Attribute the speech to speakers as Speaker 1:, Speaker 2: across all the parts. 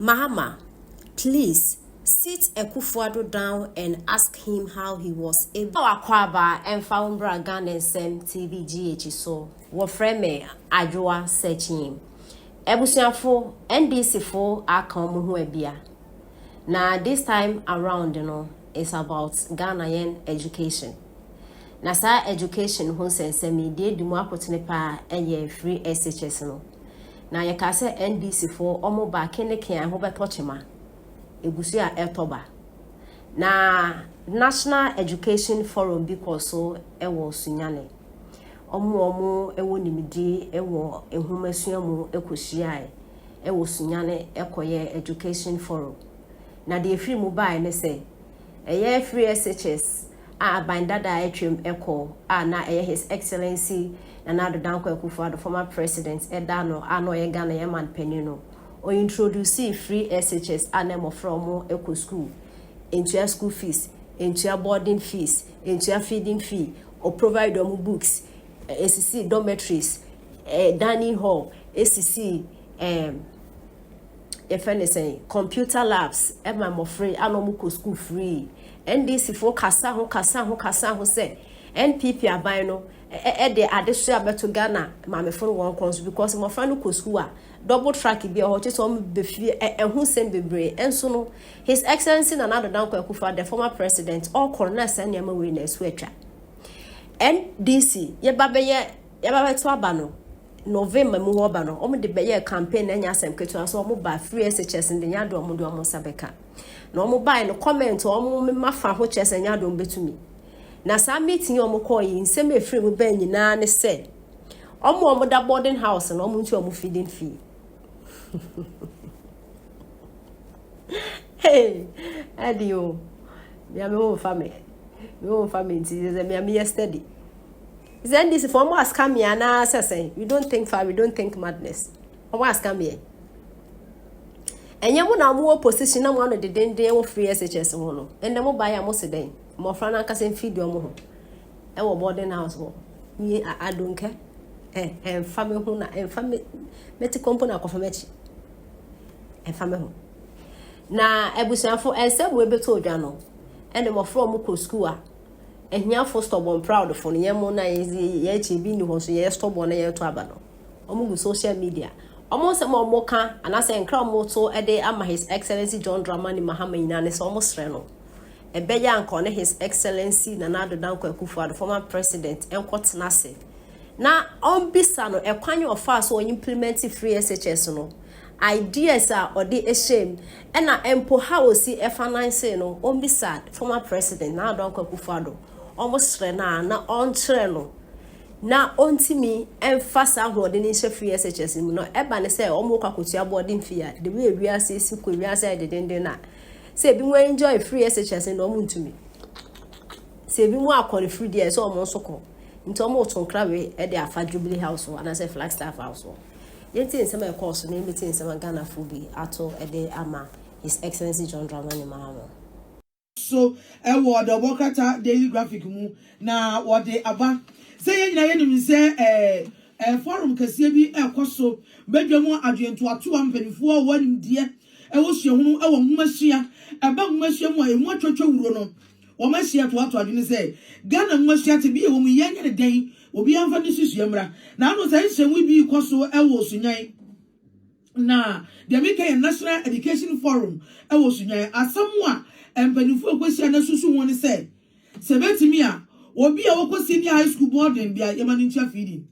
Speaker 1: Mahama, please sit Ekufuado down and ask him how he was able. Akwaba and found Bragan and Sem TVGH so what frame Addo searching. Ebusiafo NDC for akamu huebia. Now this time around, it's about Ghanaian education. Na sa education who says me de du akotene pa free SHS no. Na ye ka se NDC for omo ba keneke an ho betochema. Egusu a etoba. Na National Education Forum because so ewo sunyane. Omo ewo nimidi ewo ehumasuamu ekohia ewo sunyane ekoye Education Forum. Na de free mobile ne say eye free SHS a bandada atwem echo na His Excellency Addo the former president Edano ano ye Ghana ye man penino o introduce free SHS anemo from eco school into your school fees, into your boarding fees, into your feeding fee, or provide them books, SCC dormitories, dining hall, SCC if anything, computer labs, my free, anomuko school free. NDC for kasa ho say NPP abino de adesua beto Ghana mame phone one cons because my friend ko school double track bi o che so be fie ehun sem bebre enso no His Excellency Addo the former president all corona senior we na esu atwa NDC ye ba to aba no November mu ho ba no omo de be ye campaign na nya asem ketu so omo ba free SHS ndi nya do omo sabeka na omo buy no comment omo ma fa ho chese nya do betumi na sa meeting omo call yi nsem e free mu ba nyina ne say omo da boarding house na omo nti omo feeding fee hey Addo me am family nti me am yesterday then this for more scam me na say we don't think far, we don't think madness for more scam me enye mo na mo opposition na mo no de dende wo free SHS ho no ende mo buy am mo seden mo fra na kase feed yo mo ho e wo boarding house wo ni adonke family ho na family meti company akofa mechi family ho na ebusiafo ensem we beto odwa no ende mo fra mo ko school a ehia for stubborn proud for nyemo na ye chibi ni ho so ye stubborn na ye to aba no omo social media omo se mo ka anase nkra mo to ede ama His Excellency John Dramani Mahama ina ne so omo sre no ebeya anko ne His Excellency Addo the former president enkotena se na ombisa no ekwan ofa so implement free SHS no ideas are or the shame and empo how see finance no ombisa former president Addo almost na on treno na ontimi emfasa ahode ni she free SHS no eba ne say omo kwakotua boarding fee the way we are say ko we are say de na say bi we enjoy free SHS no omo ntumi say bi mo akọ free there so omo soko nti omo tonkra we e de afa Jubilee house and I say Flagstaff house yenti nsema e course na emeti nsema Ghana fobi ato e de ama His Excellency John Dramani Mahama.
Speaker 2: So what the Bokata daily graphic mu na what the aba say na yenim say forum kase bi ekoso bedwam adwentu ato ampanifo wanim die wo hunu wo nwumahia eba nwumahia mu emu atwatwa wuro no wo mahia to ato adwene say Ghana nwumahia te bi wo mu yenye ne den obi amfa ne susuamra na no say hyenwu bi koso wo sunyan na the American National Education Forum wo sunyan asamu empanifu kwesi na susu woni say sebetimi a obi a woko senior high school boarding bia yemani ncha feeding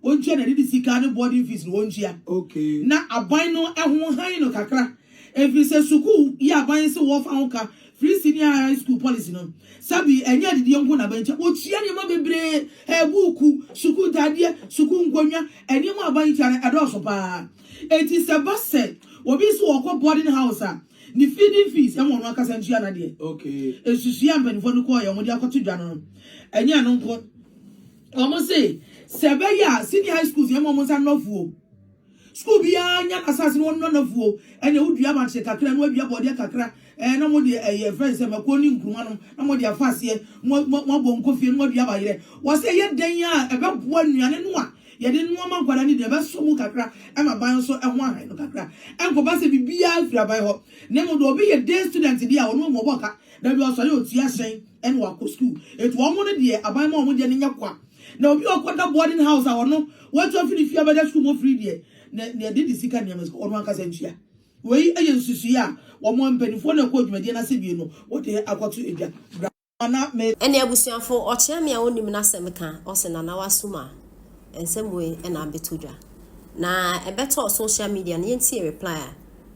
Speaker 2: onchia na didi sika ne boarding fees no onchia
Speaker 3: okay
Speaker 2: na aban no ehun han no kakra efi se suku ya aban se wo fa hoka free senior high school policy no sabi enya didi yonko na bancha ochia ne ma bebre buku suku dade suku nkonwa eni ma aban cha na edoso pa eti se basse obi so woko boarding house a ni feeding fees e won akasa ntua na de
Speaker 3: okay
Speaker 2: esusu ampanifo no ko ye mo de akoto dwa no enya no nko omo say sebeya senior high schools ye mo sa nofuo school bia nya asase no nofuo ene wudua ma che kakra no adua bode kakra na mo de friends e mako ni nkruma no na mo de afase mo bonko fie mo dua ba yire wo say ye dan a ebe boa nuane no a ye de no ma nkwada ni de be so mu kakra e ma ban so e ho ahan no kakra enko ba se bibia afira ban ho ne mo do obi ye day student dia ono mo boka na bi osori otia sen en wa ko school etu omo ne de aban ma omo de ne nyakwa na obi okwada boarding house a ono what of if you better school mo free there na de sika ne mas ono anka sentua we eye nsusu ya wo mo mpanifo na ko dwumade na se bi no wo de akwato edwa ana me
Speaker 1: ene abusuafo ochia me a onim na asem ka ose na wasuma ensem we na abetodwa na ebeto social media na yenti reply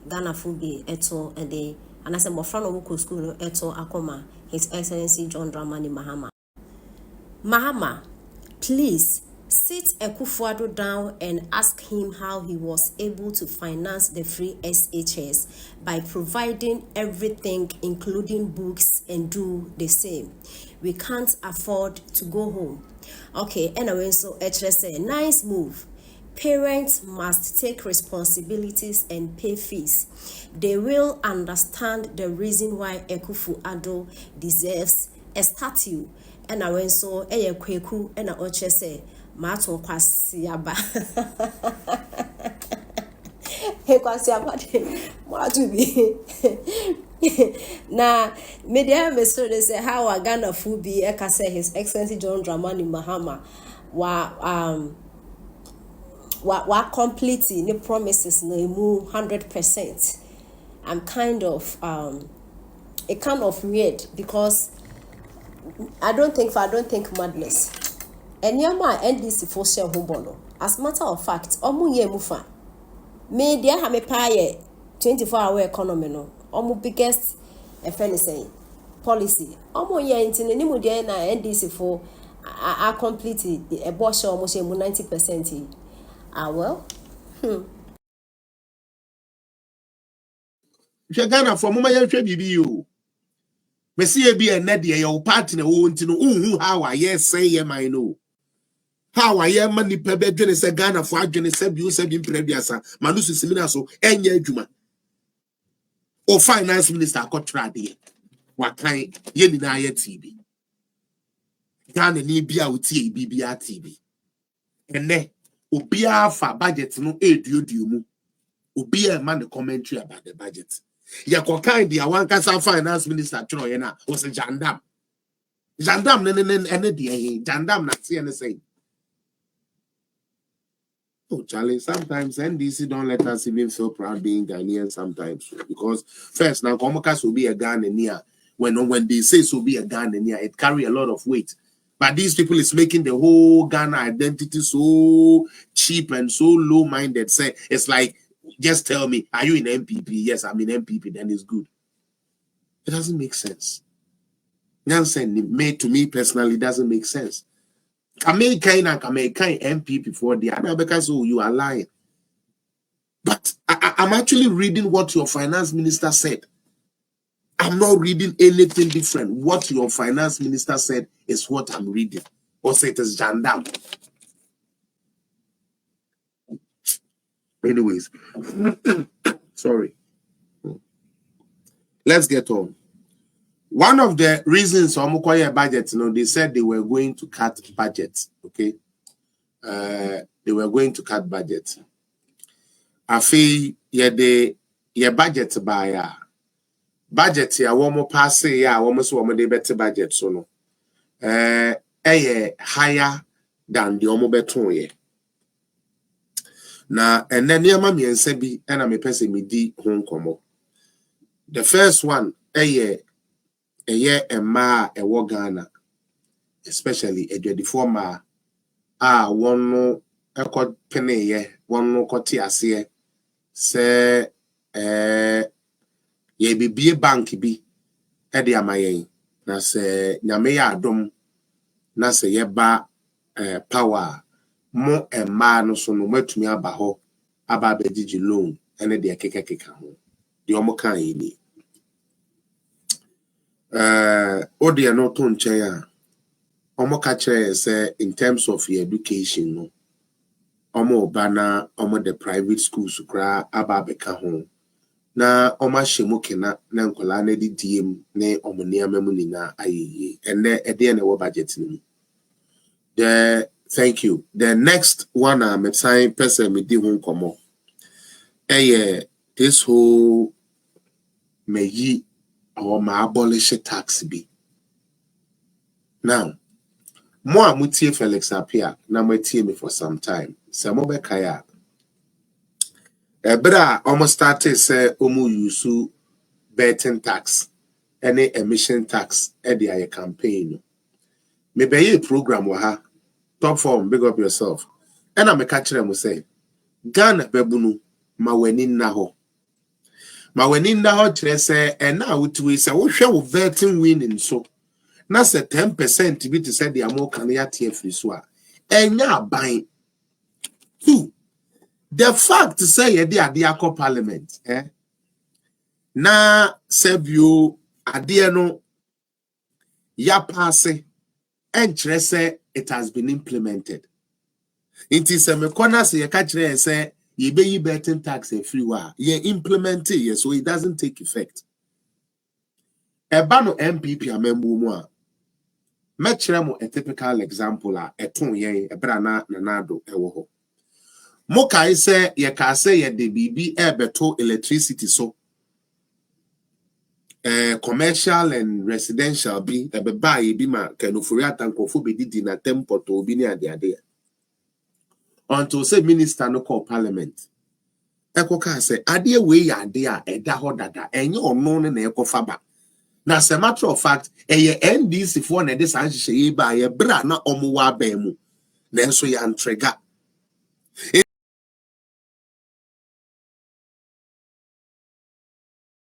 Speaker 1: Ghana Fubi eto ede anase mofra no ko school eto akoma His Excellency John Dramani Mahama, please sit Akufo-Addo down and ask him how he was able to finance the free SHS by providing everything, including books, and do the same. We can't afford to go home. Okay, anyway, so HSA, nice move. Parents must take responsibilities and pay fees. They will understand the reason why Akufo-Addo deserves a statue. And I went so a kweku and a ochese maton kwasiaba. He kwasiaba to be. Na media mesoro say how a Ghana Fubi eka say His Excellency John Dramani Mahama wa completely the promises no mu 100%. I'm kind of it kind of weird because I don't think madness. And yama NDC for share humbono. As matter of fact, omu ye mufa. Me dia ha me paye 24-hour economy no. Omu biggest say policy. Omu ye intine ni mu dia na NDC for a complete a bosh almost 90%. Well.
Speaker 3: Ghana for mama ya hwe bibi yo. Me see be a net ye your partner won't know how I say ye my know. How I am money pebe dwene se Ghana for adwene se bi o se bi mprebiasa manusu simina so enye adwuma. O finance minister akotra de. Wakan ye ni na ye TV. Ghana ni bia utie bibia TV. Ene obia fa budget no eduoduo mu. Obia man the commentary about the budget. Yako kind the one kasa finance minister tro na was a jandam. Jandam ne de jandam na see anything. Oh Charlie, sometimes NDC don't let us even feel proud being Ghanaian sometimes because first now Komokas will be a Ghanaian when they say so be a Ghanaian it carry a lot of weight. But these people is making the whole Ghana identity so cheap and so low-minded. Say it's like just tell me, are you in MPP? Yes, I'm in MPP, then it's good. It doesn't make sense. Nonsense, to me personally, doesn't make sense. American MPP for the other because you are lying. But I'm actually reading what your finance minister said. I'm not reading anything different. What your finance minister said is what I'm reading. Or say it is jandam. Anyways, sorry. Let's get on. One of the reasons Omukoye budget, they said they were going to cut budget. Okay, they were going to cut budget. I feel yeah budget by budget ya womo pass ya womo so womo de better budget so no. Higher than the omo beton ye. Na and then near mami and sebi and I'm a person me di home komo. The first one ma a Ghana, especially a 24 ma one no a cot penny one no cotias say ye be a bank be Eddie Amaye na say Nyamea dom na say ye ba power mo and man so no met me abaho aba bediji loan and the keka home. The omokan ye Odia no ton chair. Omo kache say in terms of your education, no. Omo bana omo the private schools kra aba beka home. Na oma shemokena na nkola na di DM ne omo niamemu ni na ayeye. Ene ede na wo budget ni. The Thank you. The next one I'm a sign person me di hon komo. This whole may ye or my abolish tax be. Now, more mutie Felix appear, na mutie me for some time. Samobe kaya. Ebra almost started say omu yusu betting tax, any emission tax, a campaign. Maybe a program waha. Top form, big up yourself. And I'm a catcher and say, Ghana bebunu, ma wenin na ho. Ma wenin na ho say, and now we say, we shall vetting winning so. Na say 10% to be to say the amo kanya TF Riswa. And ya buying. Two, the fact to say ye the parliament, na sebio adiano ya passe, and say it has been implemented. It is a corner say a catcher and say ye be betting tax a free wa. Ye implement it, so it doesn't take effect. Ebano MPP a member moi. Metchemo a typical example a ton ye a brana nanado ewoho. Moka say ye ka say ye de BB beto electricity so commercial and residential be a buy be ma kenufuriata and kofu be did in a tempo to be near the idea. Until say minister no call parliament. Eko ka say adie we ya dia eda ho dada enye ono ne na eko faba. Na as a matter of fact, NDC for na this anhye ba ye bra na omo wa ba mu. Na enso ya entrega.